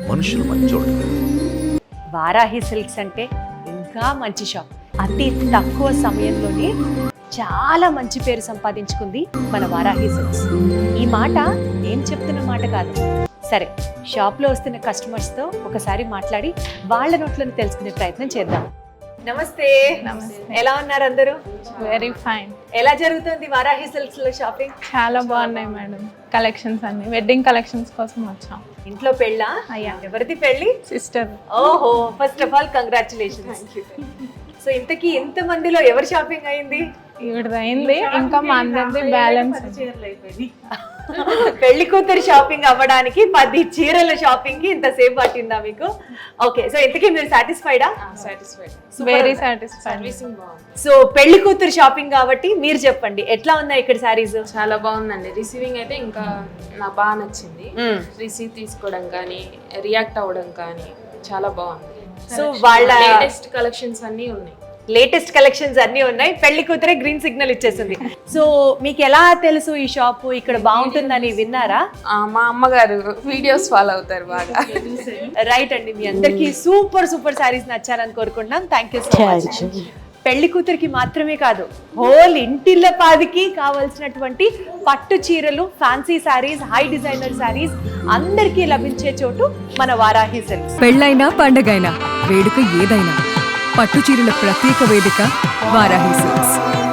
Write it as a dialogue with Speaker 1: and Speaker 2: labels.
Speaker 1: మనుషులు మంచోళ్ళు.
Speaker 2: వారాహి సిల్క్స్ అంటే ఇంకా మంచి షాప్. అతి తక్కువ సమయంలోనే చాలా మంచి పేరు సంపాదించుకుంది మన వారాహి సిల్క్స్. ఈ మాట నేను చెప్తున్న మాట కాదు. సరే, షాప్లో వస్తున్న కస్టమర్స్తో ఒకసారి మాట్లాడి వాళ్ళ నోట్లను తెలుసుకునే ప్రయత్నం చేద్దాం. నమస్తే. ఎలా ఉన్నారు అందరూ?
Speaker 3: Very fine.
Speaker 2: ఎలా జరుగుతుంది వారాహి సిల్క్స్ లో షాపింగ్?
Speaker 3: చాలా బాగున్నాయి మేడం. కలెక్షన్స్ అన్ని వెడ్డింగ్ కలెక్షన్స్ కోసం వచ్చాం.
Speaker 2: ఇంట్లో పెళ్ళా?
Speaker 3: అయ్యా.
Speaker 2: ఎవరిది పెళ్ళి?
Speaker 3: సిస్టర్.
Speaker 2: ఓహో, first of all congratulations. So ఇంతకీ ఎంత మందిలో ఎవరు షాపింగ్ అయింది?
Speaker 3: ఇవిడది అయింది, ఇంకా మా అందరిది బ్యాలెన్స్.
Speaker 2: పెళ్లి కూతురు షాపింగ్ అవ్వడానికి 10 చీరల షాపింగ్ కి ఇంతసేపు పట్టిందా మీకు? ఓకే, సో ఇంతకీ మీరు సాటిస్ఫైడా?
Speaker 3: Very satisfied.
Speaker 2: సో పెళ్లి కూతురు షాపింగ్ కాబట్టి మీరు చెప్పండి, ఎట్లా ఉన్నాయి ఇక్కడ సారీస్?
Speaker 4: చాలా బాగుందండి. రిసీవింగ్ అయితే ఇంకా నాకు బాగా నచ్చింది. రిసీవ్ తీసుకోవడం కానీ రియాక్ట్ అవ్వడం కానీ చాలా బాగుంది.
Speaker 2: సో వాళ్ళ
Speaker 4: లేటెస్ట్ కలెక్షన్స్ అన్నీ ఉన్నాయి.
Speaker 2: లేటెస్ట్ కలెక్షన్స్ అన్ని ఉన్నాయి. పెళ్లి కూతురే గ్రీన్ సిగ్నల్ ఇచ్చేసింది. సో మీకు ఎలా తెలుసు ఈ షాప్ ఇక్కడ బాగుంటుందని? విన్నారా?
Speaker 4: మా అమ్మగారు వీడియోస్ ఫాలో అవుతారు బాగా.
Speaker 2: రైట్ అండి, మీ అందరికి సూపర్ సారీస్ నచ్చాలని కోరుకుంటున్నాం. Thank you so much. పెళ్లి కూతురికి మాత్రమే కాదు, హోల్ ఇంటిల్ల పాదికి కావాల్సినటువంటి పట్టు చీరలు, fancy saris, high designer saris అందరికీ లభించే చోటు మన వారాహి సిల్క్స్.
Speaker 5: పెళ్ళైనా పండగైనా వేడుక ఏదైనా పట్టు చీరల ప్రత్యేక వేదిక వారాహి సిల్క్స్.